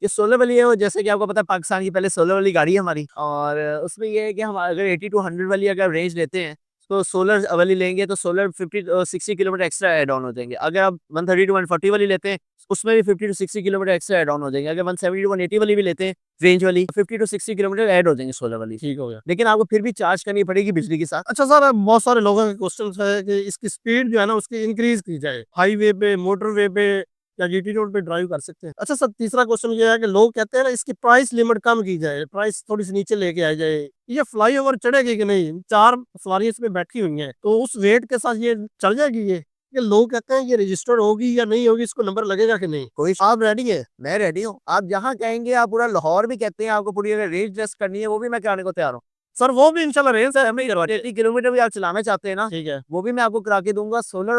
ये सोलर वाली है, वो जैसे कि आपको पता है पाकिस्तान की पहले सोलर वाली गाड़ी है हमारी, और उसमें ये है कि हम अगर 80 to 100 वाली अगर रेंज लेते हैं तो सोलर वाली लेंगे तो solar 50 60 kilometre extra add on हो जाएंगे। अगर आप 130 to 140 वाली लेते हैं उसमें भी 50 to 60 kilometre extra add on हो जाएंगे। अगर 170 to 180 वाली भी लेते हैं रेंज वाली, 50 to 60 किलोमीटर ऐड हो जाएंगे सोलर वाली। ठीक हो गया। लेकिन आपको फिर भी चार्ज करनी पड़ेगी बिजली के साथ। अच्छा सर, बहुत सारे लोगों के क्वेश्चन है कि इसकी स्पीड जो है ना उसकी इंक्रीज की जाए, हाईवे पे, मोटरवे पे या जीटी रोड पे ड्राइव कर सकते हैं। अच्छा सर, तीसरा क्वेश्चन ये है कि लोग कहते हैं ना इसकी प्राइस लिमिट कम की जाए, प्राइस थोड़ी सी नीचे लेके आ जाए। ये फ्लाईओवर चढ़ेगी कि नहीं? 4 सवारी इसमें बैठी हुई हैं, तो उस वेट के साथ ये चल जाएगी ये लोग कहते हैं ये रजिस्टर्ड होगी या नहीं होगी, इसको नंबर लगेगा कि नहीं? कोई आप रेडी है, मैं रेडी हूँ। आप जहाँ कहेंगे, आप पूरा लाहौर भी कहते हैं आपको पूरी अगर रेंज टेस्ट करनी है वो भी मैं कराने को तैयार हूँ। सर वो भी इंशाल्लाह रेंज है, हमें करवा 80 किलोमीटर भी आप चलाना चाहते हैं ना, ठीक है। वो भी मैं आपको करा के दूंगा। सोलर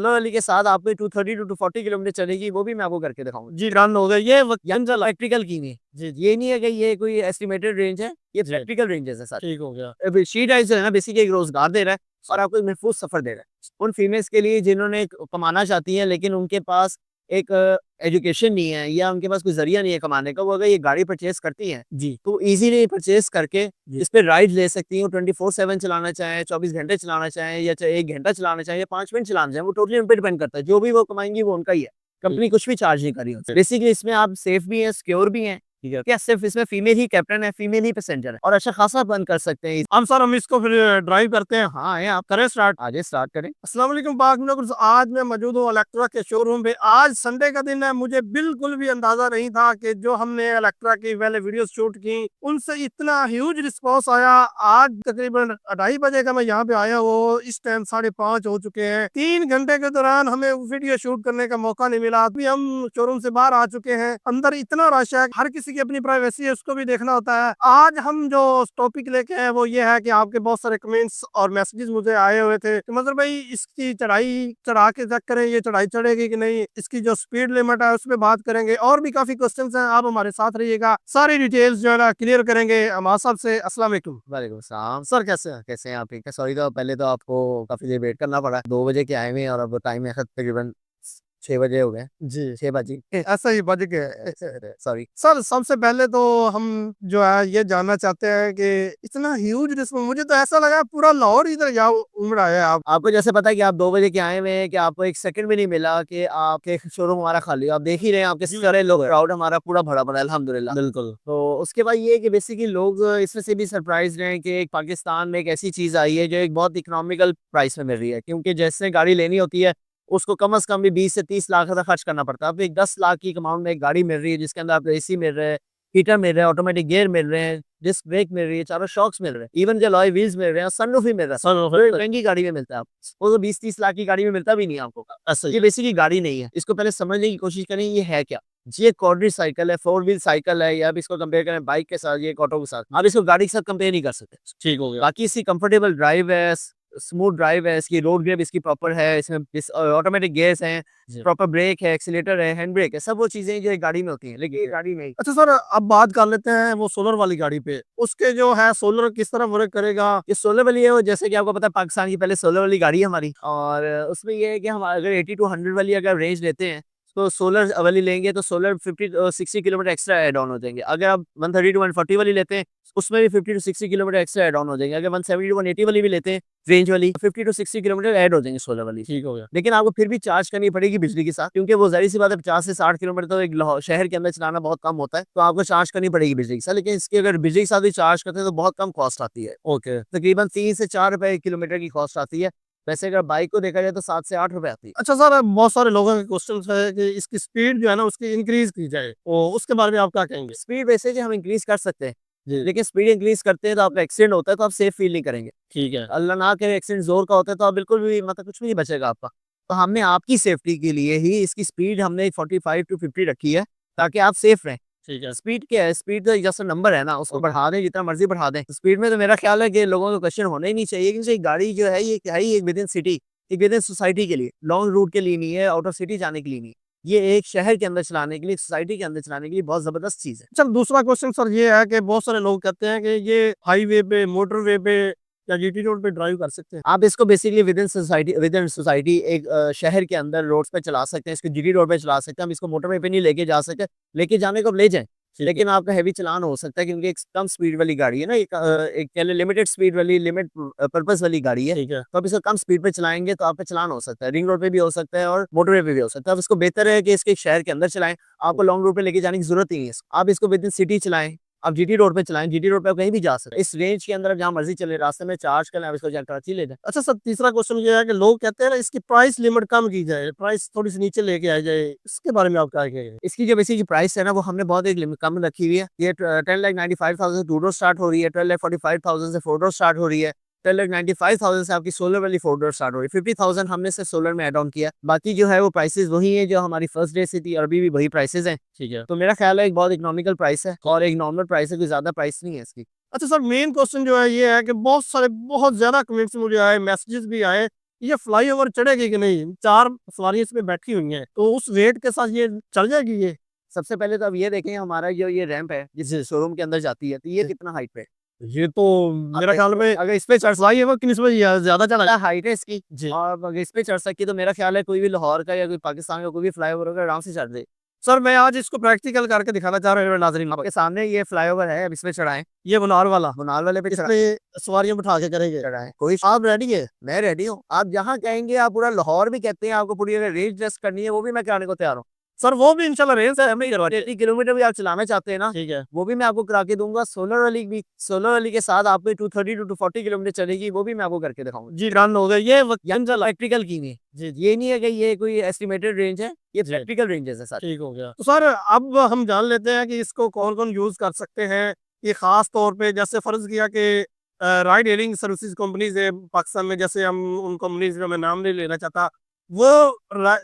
वाली के साथ आपको 230 to 240 किलोमीटर चलेगी, वो भी मैं आपको करके दिखाऊंगा। जी रन हो गए ये प्रैक्टिकल की नहीं, जी जी। ये नहीं है कि ये कोई एस्टिमेटेड रेंज है, ये प्रैक्टिकल रेंजेस है सर। ठीक हो गया। अब शी टाइप जो है ना बेसिकली एक रोजगार दे रहा है और आपको एक महफूज सफर दे रहा है उन फीमेल्स के लिए जिन्होंने कमाना चाहती हैं लेकिन उनके पास एक एजुकेशन नहीं है या उनके पास कोई जरिया नहीं है कमाने का। वो अगर ये गाड़ी परचेज करती हैं जी तो इजीली परचेज करके जी। इस पे राइड ले सकती हैं। 24/7 चलाना चाहें, 24 घंटे चलाना चाहें, या चाहे 1 घंटा चलाना चाहें या 5 मिनट चलाना चाहें, वो टोटली उन पर डिपेंड करता है। जो भी वो कमाएंगी वो उनका ही है, कंपनी कुछ भी चार्ज नहीं करी होती। बेसिकली इसमें आप सेफ भी हैं, सिक्योर भी हैं। ठीक है। क्या सिर्फ इसमें फीमेल ही कैप्टन है, फीमेल ही पैसेंजर है, और अच्छा खासा बर्न कर सकते हैं। हम सर हम इसको फिर ड्राइव करते हैं। हाँ है, आप करें स्टार्ट। आगे स्टार्ट करें। अस्सलाम वालेकुम पाक नगर्स। आज मैं मौजूद हूँ इलेक्ट्रा के शोरूम पे। आज संडे का दिन है, मुझे बिल्कुल भी अंदाजा नहीं था कि जो हमने इलेक्ट्रा की पहले वीडियो शूट की उनसे इतना ह्यूज रिस्पॉन्स आया। आज तकरीबन 2:30 बजे का मैं यहाँ पे आया हूँ, इस टाइम 5:30 हो चुके हैं। 3 घंटे के दौरान हमें वीडियो शूट करने का मौका नहीं मिला। अभी हम शोरूम से बाहर आ चुके हैं। अंदर इतना रश है, हर किसी की अपनी प्राइवेसी है, उसको भी देखना होता है। आज हम जो टॉपिक लेके आए वो ये है कि आपके बहुत सारे कमेंट्स और मैसेजेस मुझे आए हुए थे कि मतलब भाई इसकी चढ़ाई चढ़ा के चेक करें, ये चढ़ाई चढ़ेगी कि नहीं, इसकी जो स्पीड लिमिट है उस पर बात करेंगे, और भी काफी क्वेश्चंस हैं। आप हमारे साथ रहिएगा, सारी डिटेल्स जो है ना क्लियर करेंगे हमारे साहब से। अस्सलाम वालेकुम। वालेकुम सलाम। सर कैसे हैं? कैसे हैं आप? ठीक है। सॉरी, तो पहले तो आपको काफी देर वेट करना पड़ा। 2 बजे के आए हुए हैं और अब टाइम है तकरीबन 6 बजे हो गए। जी 6 बजे। ऐसा ही बज गए। सॉरी। सर सबसे पहले तो हम जो है ये जानना चाहते हैं कि इतना ह्यूज रिस्पॉन्स, मुझे तो ऐसा लगा पूरा लाहौर इधर जा उमड़ आया आप। आपको जैसे पता है कि आप 2 बजे के आए हुए हैं कि आपको एक सेकंड भी नहीं मिला कि आपके शोरूम हमारा खाली हो। आप देख ही रहे हैं आपके सारे लोग, क्राउड हमारा पूरा भरा पड़ा है अल्हम्दुलिल्लाह। बिल्कुल। तो उसके बाद ये है कि बेसिकली लोग इसमें से भी सरप्राइज रहे हैं कि एक पाकिस्तान में एक ऐसी चीज आई है जो एक बहुत इकोनॉमिकल प्राइस में मिल रही है। क्योंकि जैसे गाड़ी लेनी होती है उसको कम से कम भी 20 से 30 लाख का खर्च करना पड़ता है। अब एक 10 लाख की अमाउंट में एक गाड़ी मिल रही है जिसके अंदर आपको एसी मिल रहा है, हीटर मिल रहा है, ऑटोमेटिक गियर मिल रहे हैं, डिस्क ब्रेक मिल रही है, चारों शॉक्स मिल रहे हैं, इवन जो अलॉय व्हील्स मिल रहे हैं, सनरूफ भी मिल रहा है। सनरूफ जो महंगी गाड़ी में मिलता है आपको, वो तो 20 30 लाख की गाड़ी में मिलता भी नहीं है आपको। ऐसा ही। ये बेसिकली गाड़ी नहीं है, इसको पहले समझने की कोशिश करें ये है क्या। ये क्वाड्री साइकिल है, 4 व्हील साइकिल है, या आप इसको कंपेयर करें बाइक के साथ, ये एक ऑटो के साथ, आप इसको गाड़ी के साथ कंपेयर नहीं कर सकते। ठीक हो गया। बाकी इसकी कंफर्टेबल ड्राइव है, स्मूथ ड्राइव है, इसकी रोड ग्रिप इसकी प्रॉपर है, इसमें ऑटोमेटिक गियर्स हैं, जी। प्रॉपर ब्रेक है, एक्सीलेटर है, हैंड ब्रेक है, सब वो चीजें जो एक गाड़ी में होती हैं, लेकिन ये गाड़ी में अच्छा सर, अब बात कर लेते हैं वो सोलर वाली गाड़ी पे, उसके जो है सोलर किस तरह वर्क करेगा? ये सोलर वाली है, वो जैसे कि आपको पता है पाकिस्तान की पहले सोलर वाली गाड़ी है हमारी, और उसमें ये है कि हम अगर 80 to 100 वाली अगर रेंज लेते हैं तो सोलर वाली लेंगे तो solar 50 60 kilometre extra add on हो जाएंगे। अगर आप 130 to 140 वाली लेते हैं उसमें भी 50 to 60 kilometre extra add on हो जाएंगे। अगर 170 to 180 वाली भी लेते हैं रेंज वाली, 50 to 60 किलोमीटर ऐड हो जाएंगे सोलर वाली। ठीक हो गया। लेकिन आपको फिर भी चार्ज करनी पड़ेगी बिजली के साथ, क्योंकि वो जाहिर सी बात है 50 से 60 किलोमीटर तो एक शहर के अंदर चलाना बहुत कम होता है, तो आपको चार्ज करनी पड़ेगी बिजली के साथ। लेकिन इसकी अगर बिजली के साथ भी चार्ज करते हैं तो बहुत कम कॉस्ट आती है। ओके। तकरीबन 3 से 4 रुपए किलोमीटर की कॉस्ट आती है। वैसे अगर बाइक को देखा जाए तो 7 से 8 रुपए आती है। अच्छा सर, बहुत सारे लोगों के क्वेश्चन है कि इसकी स्पीड जो है ना उसकी इंक्रीज की जाए, तो उसके बारे में आप क्या कहेंगे? स्पीड वैसे जो हम इंक्रीज कर सकते हैं, जी। लेकिन स्पीड इंक्रीज करते हैं तो आपका एक्सीडेंट होता है तो आप सेफ फील नहीं करेंगे। ठीक है। अल्लाह ना करे एक्सीडेंट जोर का होता है तो आप बिल्कुल भी मतलब कुछ भी नहीं बचेगा आपका। तो हमने आपकी सेफ्टी के लिए ही इसकी स्पीड हमने 45 to 50 रखी है ताकि आप सेफ रहें। ठीक है। स्पीड क्या है? स्पीड तो जैसा नंबर है ना, उसको बढ़ा दें जितना मर्जी बढ़ा दें। स्पीड में तो मेरा ख्याल है कि लोगों को क्वेश्चन होना ही नहीं चाहिए, क्योंकि गाड़ी जो है ये क्या है, ये विद इन सिटी, एक विद इन सोसाइटी के लिए, लॉन्ग रूट के लिए नहीं है, आउट ऑफ सिटी जाने के लिए नहीं है। ये एक शहर के अंदर चलाने के लिए, सोसाइटी के अंदर चलाने के लिए बहुत जबरदस्त चीज है। चल दूसरा क्वेश्चन सर ये है कि बहुत सारे लोग कहते हैं कि ये हाईवे पे, मोटरवे पे या जीटी रोड पे ड्राइव कर सकते हैं? आप इसको बेसिकली विद इन सोसाइटी एक शहर के अंदर रोड पे चला सकते हैं, इसको जीटी रोड पे चला सकते हैं। हम इसको मोटरवे पे नहीं लेके जा सकते, लेके जाने को आप ले जाएँ, लेकिन आपका हेवी चालान हो सकता है क्योंकि एक कम स्पीड वाली गाड़ी है ना, एक कह लें लिमिटेड स्पीड वाली लिमिट पर्पस वाली गाड़ी है। ठीक है। तो आप इसको कम स्पीड पे चलाएँगे तो आपका चालान हो सकता है। रिंग रोड पे भी हो सकता है और मोटरवे पे भी हो सकता है। अब इसको बेहतर है कि इसके शहर के अंदर चलाएँ, आपको लॉन्ग रूट पे लेके जाने की ज़रूरत ही नहीं है। आप इसको विद इन सिटी चलाएँ, आप जीटी रोड पे चलाएँ, जीटी रोड पे आप कहीं भी जा सकते हैं। इस रेंज के अंदर आप जहाँ मर्ज़ी चलें, रास्ते में चार्ज करें, आप इसको जाके कराची ले जाएँ। अच्छा सर, तीसरा क्वेश्चन ये है कि लोग कहते हैं ना इसकी प्राइस लिमिट कम की जाए, प्राइस थोड़ी-सी नीचे लेके आ जाए, इसके बारे में आप क्या कहेंगे? इसकी जो बेसिक प्राइस है ना, वो हमने बहुत एक लिमिट कम रखी हुई है। ये 10,95,000 से 2 डोर स्टार्ट हो रही है, 12,45,000 से 4 डोर स्टार्ट हो रही है, 12,95,000 से आपकी सोलर वाली 4 डोर स्टार्ट हो रही है, 50,000 हमने सिर्फ सोलर में ऐड ऑन किया। बाकी जो है वो प्राइसेज़ वही है जो हमारी फर्स्ट डे से थी और अभी भी वही प्राइसेज़ हैं। ठीक है। तो मेरा ख्याल है एक बहुत इकोनॉमिकल प्राइस है और एक नॉर्मल प्राइस है, कोई ज़्यादा प्राइस नहीं है इसकी। अच्छा सर, मेन क्वेश्चन जो है ये है कि बहुत ज़्यादा कमेंट्स मुझे आए, मैसेजेस भी आए, ये फ्लाईओवर चढ़ेगी कि नहीं? 4 सवारियाँ इसमें बैठी हुई हैं, तो उस वेट के साथ ये चल जाएगी ये? सबसे पहले तो आप ये देखें हमारा जो ये रैंप है, जिस शोरूम के अंदर जाती है, तो ये कितना हाइट पे है? ये तो मेरा ख्याल में अगर इस पे चढ़ फ्लाईओवर की निस्बत ज़्यादा चला ज़्यादा हाइट है इसकी जी। और अगर इस पे चढ़ सकी तो मेरा ख्याल है कोई भी लाहौर का या कोई पाकिस्तान का कोई भी फ्लाईओवर होगा आराम से चढ़ दे। सर, मैं आज इसको प्रैक्टिकल करके दिखाना चाह रहा हूँ नाज़रीन को। आपके सामने ये फ्लाईओवर है, अब इस पे चढ़ाएँ, ये मुनार वाला, मुनार वाले पे इसमें सवारियाँ बिठा के करेंगे। चढ़ाएँ। कोई आप रेडी है? मैं रेडी हूँ। आप जहाँ कहेंगे आप पूरा लाहौर भी कहते हैं, आपको पूरी अगर रेंज टेस्ट करनी है वो भी मैं कराने को तैयार हूँ। सर, वो भी इंशाल्लाह रेंज से हमें ही करवा 80 किलोमीटर भी आप चलाना चाहते हैं ना, ठीक है। वो भी मैं आपको करा के दूँगा। सोलर वाली के साथ आपको 230 टू 240 किलोमीटर चलेगी, वो भी मैं आपको करके दिखाऊँगा। जी, रन हो गए, ये प्रैक्टिकल की हुई। जी, ये नहीं है कि ये कोई एस्टिमेटेड रेंज है, ये जी। प्रैक्टिकल रेंजेस है सारी। ठीक हो गया। तो सर, अब हम जान लेते हैं कि इसको कौन-कौन यूज़ कर सकते हैं। ये ख़ास तौर पे जैसे फ़र्ज़ किया कि राइड हेलिंग सर्विसेज़ कंपनीज़ है पाकिस्तान में, जैसे हम उन कंपनीज़ का मैं नाम नहीं लेना चाहता, वो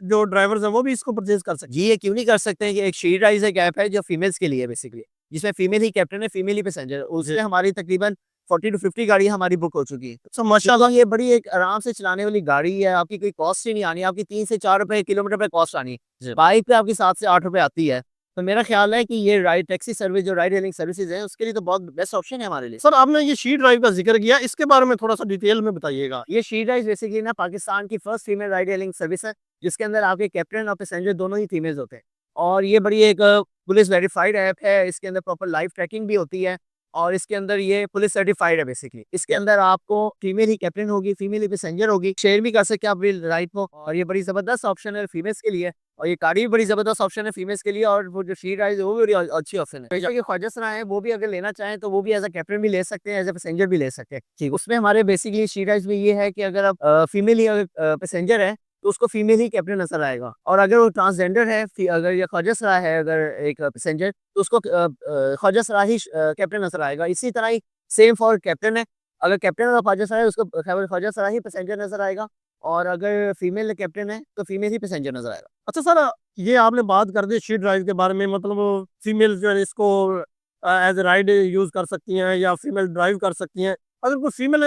जो ड्राइवर्स हैं वो भी इसको परचेज़ कर सकते जी, ये क्यों नहीं कर सकते हैं कि एक शी राइज़ एक ऐप है जो फीमेल्स के लिए है बेसिकली, जिसमें फीमेल ही कैप्टन है, फीमेल ही पैसेंजर है। जी। उसमें हमारी तकरीबन 40 टू 50 गाड़ियाँ हमारी बुक हो चुकी हैं। सो माशाल्लाह। ये बड़ी एक आराम से चलाने वाली गाड़ी है, आपकी कोई कॉस्ट ही नहीं आनी, आपकी 3 से 4 रुपए किलोमीटर पे कॉस्ट आनी जी। है। बाइक पे आपकी 7 से 8 रुपए आती है। तो मेरा ख्याल है कि ये राइड टैक्सी सर्विस जो राइड हेलिंग सर्विसेज़ हैं, उसके लिए तो बहुत बेस्ट ऑप्शन है हमारे लिए। सर, आपने ये शी ड्राइव का ज़िक्र किया, इसके बारे में थोड़ा-सा डिटेल में बताइएगा। ये शी राइज़ बेसिकली ना पाकिस्तान की first female ride hailing service है, जिसके अंदर आपके कैप्टन और पैसेंजर दोनों ही फीमेल्स होते हैं। और ये बड़ी एक पुलिस वेरिफाइड ऐप है, इसके अंदर प्रॉपर लाइव ट्रैकिंग भी होती है और इसके अंदर ये पुलिस सर्टिफाइड है बेसिकली। इसके अंदर आपको फीमेल ही कैप्टन होगी, फीमेल ही पैसेंजर होगी, शेयर भी कर सकते हैं आप अपनी राइड को और ये बड़ी ज़बरदस्त ऑप्शन है फीमेल्स के लिए और ये गाड़ी भी बड़ी ज़बरदस्त ऑप्शन है फीमेल्स के लिए और वो जो शी राइड है वो भी बड़ी अच्छी ऑप्शन है। जो ये ख्वाजा सराय है वो भी अगर लेना चाहें तो वो भी एज़ अ कैप्टन भी ले सकते हैं, एज़ अ पैसेंजर भी ले सकते हैं। ठीक, उसमें हमारे बेसिकली शी राइड्स में ये है कि अगर आप फीमेल ही अगर पैसेंजर है तो उसको फीमेल ही कैप्टन नज़र आएगा और अगर वो ट्रांसजेंडर है अगर ये ख्वाजा सराय है अगर एक पैसेंजर तो उसको ख्वाजा सराय ही कैप्टन नज़र आएगा। इसी तरह ही सेम फॉर कैप्टन है, अगर कैप्टन अगर ख्वाजा सराय है उसको ख्वाजा सराय ही पैसेंजर नज़र आएगा और अगर फीमेल कैप्टन है तो फीमेल ही पैसेंजर नज़र आएगा। अच्छा सर, ये आपने बात कर दी शी ड्राइव के बारे में, मतलब फीमेल जो है इसको एज़ अ राइड यूज़ कर सकती हैं या फीमेल ड्राइव कर सकती हैं। अगर कोई फीमेल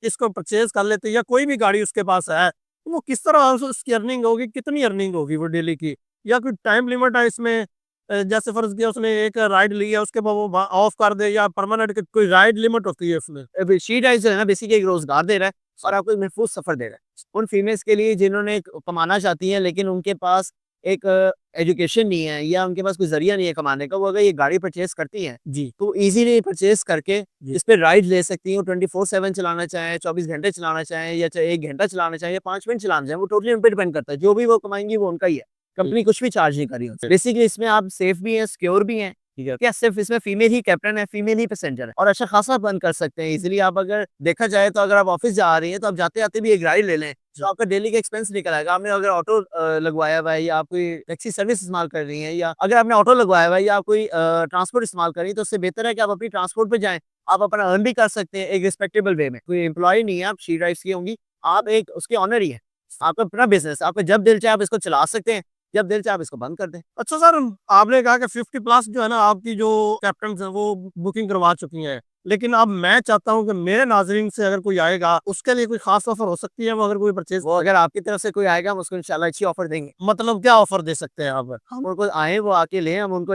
इसको परचेज़ कर लेती है या कोई भी गाड़ी उसके पास है, तो वो किस तरह से उसकी अर्निंग होगी, कितनी अर्निंग होगी वो डेली की? या कोई टाइम लिमिट है इसमें? जैसे फ़र्ज़ किया उसने एक राइड ली है, उसके बाद वो ऑफ कर दे या परमानेंट कोई राइड लिमिट होती है उसमें? अभी शी राइड जो है ना बेसिकली एक रोज़गार दे रहा है और आपको एक महफूज़ सफ़र दे रहा है। उन फीमेल्स के लिए जिन्होंने कमाना चाहती हैं लेकिन उनके पास एक एजुकेशन नहीं है या उनके पास कोई ज़रिया नहीं है कमाने का, वो अगर ये गाड़ी परचेज़ करती हैं, जी। तो ईज़िली परचेज़ करके जी। इस पे राइड ले सकती हैं। वो 24/7 चलाना चाहें, 24 घंटे चलाना चाहें या चाहे 1 घंटा चलाना चाहें या 5 मिनट चलाना चाहें, वो टोटली उन पे डिपेंड करता है। जो भी वो कमाएँगी वो उनका ही है। कंपनी कुछ भी चार्ज नहीं कर रही उनसे। बेसिकली इसमें आप सेफ भी हैं, सिक्योर भी हैं। ठीक है। क्या सिर्फ़ इसमें फीमेल ही कैप्टन है, फीमेल ही पैसेंजर है और अच्छा खासा अर्न कर सकते हैं ईज़िली। आप अगर देखा जाए तो अगर आप ऑफ़िस जा रही हैं तो आप जाते-जाते भी एक राइड ले लें, तो आपका डेली का एक्सपेंस निकल आएगा। आपने अगर ऑटो लगवाया हुआ है या आप कोई टैक्सी सर्विस इस्तेमाल कर रही हैं या अगर आपने ऑटो लगवाया हुआ है या आप कोई ट्रांसपोर्ट इस्तेमाल कर रही हैं, तो उससे बेहतर है कि आप अपनी ट्रांसपोर्ट पे जाएँ। आप अपना अर्न भी कर सकते हैं एक रिस्पेक्टेबल वे में। कोई एम्प्लॉयी नहीं है, आप शी ड्राइव्स की होंगी, आप एक उसके ओनर ही हैं। आपका अपना बिज़नेस है, आपका जब दिल चाहे आप इसको चला सकते हैं, जब दिल चाहे आप इसको बंद कर दें। अच्छा सर, आपने कहा कि 50 प्लस जो है ना आपकी जो कैप्टन्स हैं वो बुकिंग करवा चुकी हैं। लेकिन अब मैं चाहता हूँ कि मेरे नाज़रीन से अगर कोई आएगा, उसके लिए कोई ख़ास ऑफ़र हो सकती है वो अगर कोई परचेज़ वो अगर आपकी तरफ से कोई आएगा हम उसको इंशाल्लाह अच्छी ऑफ़र देंगे। मतलब क्या ऑफ़र दे सकते हैं आप? हम उनको आएँ, वो आके लें, हम उनको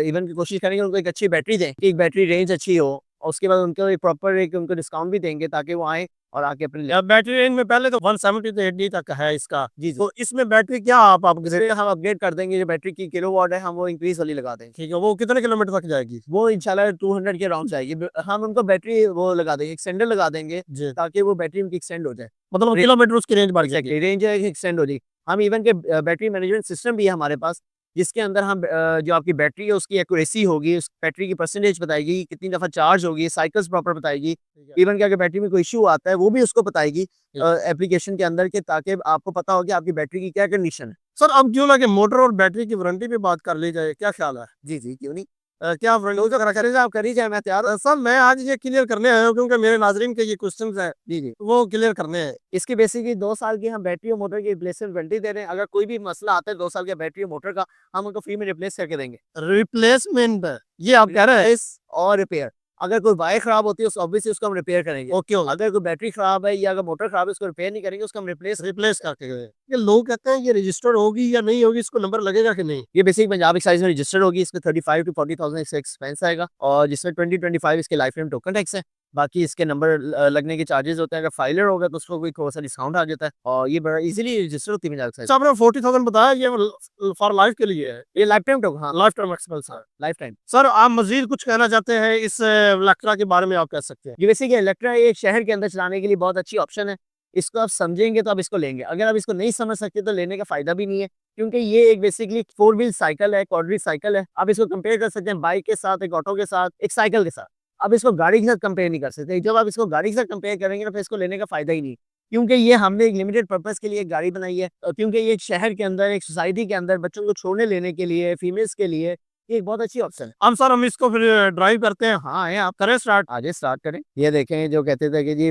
इवन की कोशिश करेंगे उनको एक अच्छी बैटरी दें, कि एक बैटरी रेंज अच्छी हो और उसके बाद उनको एक प्रॉपर एक उनको डिस्काउंट भी देंगे ताकि वो आएँ और आके अपने या बैटरी रेंज में पहले तो 170 से 80 तक है इसका। जी, जी। तो इसमें बैटरी क्या आप इसमें हम अपग्रेड कर देंगे, जो बैटरी की किलोवाट है हम वो इंक्रीज़ वाली लगा देंगे। ठीक है, वो कितने किलोमीटर तक जाएगी? वो इंशाल्लाह 200 के अराउंड जाएगी। हम उनको बैटरी वो लगा देंगे, एक्सटेंडर लगा देंगे जी। ताकि वो बैटरी उनकी एक्सटेंड हो जाए। मतलब रे किलोमीटर उसकी रेंज बढ़ जाएगी। एग्ज़ैक्टली रेंज है एक्सटेंड हो जाएगी। हम इवन के बैटरी मैनेजमेंट सिस्टम भी है हमारे पास, जिसके अंदर हम जो आपकी बैटरी है उसकी एक्यूरेसी होगी, उस बैटरी की परसेंटेज बताएगी, कितनी दफ़ा चार्ज होगी, साइकिल्स प्रॉपर बताएगी। ठीक है। इवन कि अगर बैटरी में कोई इश्यू आता है वो भी उसको बताएगी ठीक। एप्लीकेशन के अंदर के ताकि आपको पता हो कि आपकी बैटरी की क्या कंडीशन है। सर अब क्यों ना कि मोटर और बैटरी की वारंटी पे बात कर ली जाए, क्या ख्याल है? जी, जी, क्यों नहीं? क्या तो वारंटी जो करें आप कर ही जाएँ, मैं तैयार हूँ। सर मैं आज ये क्लियर करने आया हूँ क्योंकि मेरे नाज़रीन के ये क्वेश्चन्स हैं, जी, जी। वो क्लियर करने हैं। इसकी बेसिकली 2 साल की हम बैटरी और मोटर की रिप्लेसमेंट वारंटी दे रहे हैं। अगर कोई भी मसला आता है 2 साल के बैटरी और मोटर का, हम उनको फ्री में रिप्लेस करके देंगे। रिप्लेसमेंट ये आप कह रहे हैं? रिप्लेस और रिपेयर। अगर कोई वायर खराब होती है तो ऑब्वियसली उसको हम रिपेयर करेंगे। Okay, okay. अगर कोई बैटरी खराब है या अगर मोटर खराब है उसको रिपेयर नहीं करेंगे, उसको हम रिप्लेस करके गए। ये लोग कहते हैं ये रजिस्टर्ड होगी या नहीं होगी, इसको नंबर लगेगा कि नहीं? ये बेसिक पंजाब एक्साइज में रजिस्टर्ड होगी। इसमें 35 टू 40,000 इसका एक्सपेंस आएगा और जिसमें 20-25 इसके लाइफ टाइम टोकन टैक्स है। बाकी इसके नंबर लगने के चार्जेस होते हैं। अगर फाइलर होगा तो उसको कोई थोड़ा-सा डिस्काउंट आ जाता है और ये बड़ा ईज़िली रजिस्टर होती है पंजाब एक्साइज। अच्छा, आपने 40,000 बताया, ये फॉर लाइफ के लिए है? ये लाइफ टाइम टोकन, हाँ, लाइफ टाइम एक्सपेंस है। Life time. सर आप मज़ीद कुछ कहना चाहते हैं इस इलेक्ट्रा के बारे में, आप कह सकते हैं। ये बेसिकली इलेक्ट्रा एक शहर के अंदर चलाने के लिए बहुत अच्छी ऑप्शन है। इसको आप समझेंगे तो आप इसको लेंगे। अगर आप इसको नहीं समझ सकते तो लेने का फ़ायदा भी नहीं है, क्योंकि ये एक बेसिकली 4 व्हील साइकिल है, क्वाड्री साइकिल है। आप इसको कंपेयर कर सकते हैं बाइक के साथ, एक ऑटो के साथ, एक साइकिल के साथ। आप इसको गाड़ी के साथ कंपेयर नहीं कर सकते। जब आप इसको गाड़ी के साथ कंपेयर करेंगे ना फिर इसको लेने का फ़ायदा ही नहीं। क्योंकि ये हमने एक लिमिटेड पर्पज़ के लिए एक गाड़ी बनाई है क्योंकि ये एक शहर के अंदर, एक सोसाइटी के अंदर बच्चों को छोड़ने लेने के लिए, फीमेल्स के लिए ये एक बहुत अच्छी ऑप्शन है। हम सर हम इसको फिर ड्राइव करते हैं। हाँ, आएँ आप करें स्टार्ट। आगे स्टार्ट करें। ये देखें जो कहते थे कि जी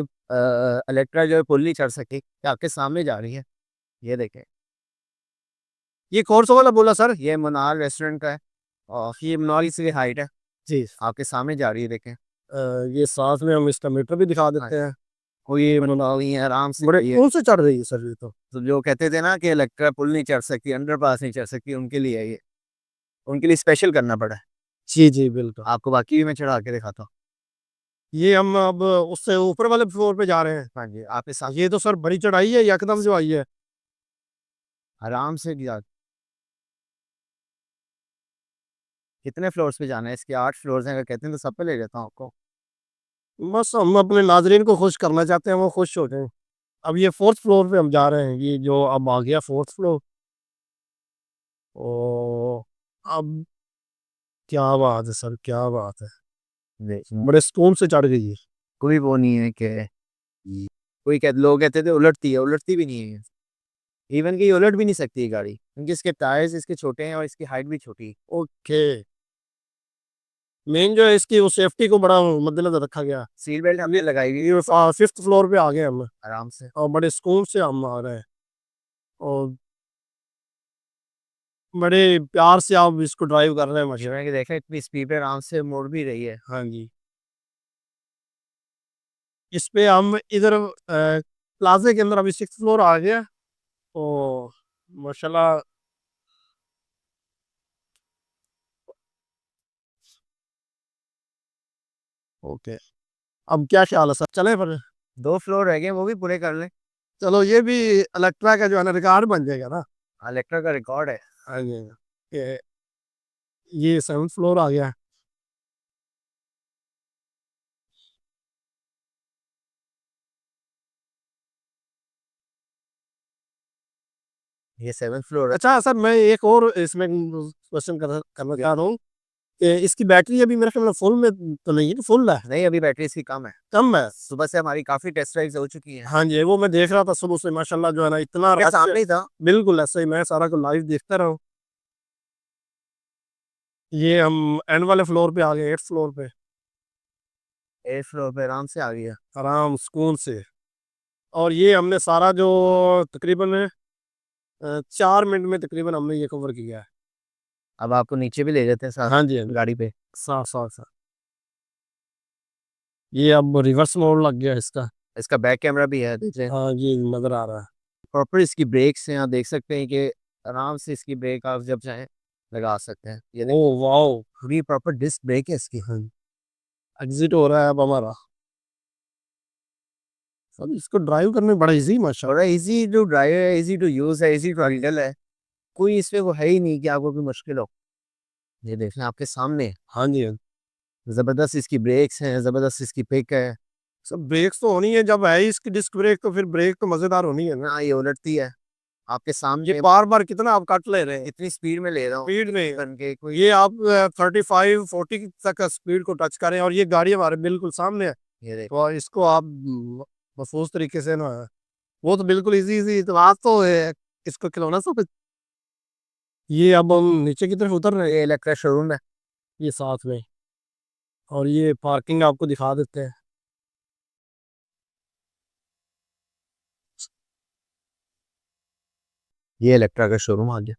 इलेक्ट्रा जो है पुल नहीं चढ़ सकती, ये आपके सामने जा रही है। ये देखें। ये कौन सा वाला बोला सर? ये मनार रेस्टोरेंट का है और ये मनाली से हाइट है। जी। आपके सामने जा रही है देखें। ये साथ में हम इसका मीटर भी दिखा हाँ, देते हैं। वो ये मनाली है आराम से बड़े ये कौन से चढ़ रही है सर ये तो? तो जो कहते थे ना कि इलेक्ट्रा पुल नहीं चढ़ सकती, अंडरपास नहीं चढ़ सकती, उनके लिए है ये। उनके लिए स्पेशल करना पड़ा है। जी, जी, बिल्कुल। आपको बाकी भी मैं चढ़ा के दिखाता हूँ। ये हम अब उससे ऊपर वाले फ्लोर पे जा रहे हैं। हाँ जी, आपके साथ ये तो सर बड़ी चढ़ाई है यकदम जो आई है। आराम से जा कितने फ्लोर्स पे जाना है? इसके 8 फ्लोर्स हैं, अगर कहते हैं तो सब पे ले जाता हूँ आपको। बस हम अपने नाज़रीन को खुश करना चाहते हैं, वो खुश हो जाएँ। अब ये 4th फ्लोर पे हम जा रहे हैं, ये जो अब आ गया 4th फ्लोर। ओह! अब क्या बात है सर, क्या बात है। देखिए, बड़े सुकून से चढ़ गई है। कोई वो नहीं है कि कोई लोग कहते थे उलटती है, उलटती भी नहीं है ये। इवन कि ये उलट भी नहीं सकती ये गाड़ी, क्योंकि इसके टायर्स इसके छोटे हैं और इसकी हाइट भी छोटी है। ओके। मेन जो है इसकी वो सेफ्टी को बड़ा मद्देनज़र रखा गया। सीट बेल्ट हमने लगाई हुई है ये 5th फ्लोर पे आ गए हम आराम से। और बड़े सुकून से हम आ रहे हैं और बड़े प्यार से आप इसको ड्राइव कर रहे हैं जो माशाल्लाह। है कि देखा इतनी स्पीड पे आराम से मुड़ भी रही है। हाँ जी। इस पे हम इधर प्लाज़ा के अंदर अभी 6th फ्लोर आ गया। तो माशाल्लाह ओके। अब क्या ख्याल है सर, चलें फिर? 2 फ्लोर रह गए वो भी पूरे कर लें। चलो ये भी इलेक्ट्रा का जो है ना रिकॉर्ड बन जाएगा ना। इलेक्ट्रा का रिकॉर्ड है। हाँ जी। ये 7th फ्लोर आ गया। ये 7th फ्लोर है। अच्छा सर मैं एक और इसमें क्वेश्चन करना चाह रहा हूँ कि इसकी बैटरी अभी मेरे ख्याल में फुल में तो नहीं है, कि फुल है? नहीं, अभी बैटरी इसकी कम है। कम है? सुबह से हमारी काफ़ी टेस्ट ड्राइव्स हो चुकी हैं। हाँ जी, वो मैं देख रहा था सुबह से माशाल्लाह जो है ना इतना मेरे रश है। सामने ही था। बिल्कुल ऐसे ही मैं सारा को लाइव देखता रहा हूँ। ये हम एंड वाले फ्लोर पे आ गए, 8th फ्लोर पे। 8th फ्लोर पे आराम से आ गया। आराम सुकून से। और ये हमने सारा जो तकरीबन 4 मिनट में तकरीबन हमने ये कवर किया है। अब आपको नीचे भी ले जाते हैं साथ हाँ जी, हाँ जी। गाड़ी पे। साफ साफ साफ। ये अब रिवर्स मोड लग गया इसका। इसका बैक कैमरा भी है, देख लें। हाँ ये नजर आ रहा है। प्रॉपर इसकी ब्रेक्स हैं, आप देख सकते हैं कि आराम से इसकी ब्रेक आप जब चाहें लगा सकते हैं। ये ओह वाओ। पूरी प्रॉपर डिस्क ब्रेक है इसकी। हाँ। एग्जिट हो रहा है अब हमारा। अब इसको ड्राइव करने में बड़ा इजी माशा। बड़ा इजी टू ड्राइव है, इजी टू यूज है, इजी टू हैंडल है। कोई इसमें वो है ही नहीं कि आपको कोई मुश्किल हो। ये देख लें आपके सामने, हाँ जी हाँ। जबरदस्त इसकी ब्रेक्स हैं, जबरदस्त इसकी पिक है। सब ब्रेक्स तो होनी है, जब है इसकी डिस्क ब्रेक तो फिर ब्रेक तो मजेदार होनी है ना। ना ये उलटती है आपके ये सामने। बार बार कितना आप कट ले रहे हैं इतनी स्पीड में ले रहा हूँ स्पीड में। बन के कोई। ये आप 35-40 तक का स्पीड को टच करें और ये गाड़ी हमारे बिल्कुल सामने है। ये देख, तो इसको आप महफूज तरीके से ना, वो तो बिल्कुल इजी इजी तो आप तो इसको खिलौना सब। ये अब हम नीचे की तरफ उतर रहे हैं, ये इलेक्ट्रा शोरूम है। ये साथ में, और ये पार्किंग आपको दिखा देते हैं। ये इलेक्ट्रा का शोरूम आ गया।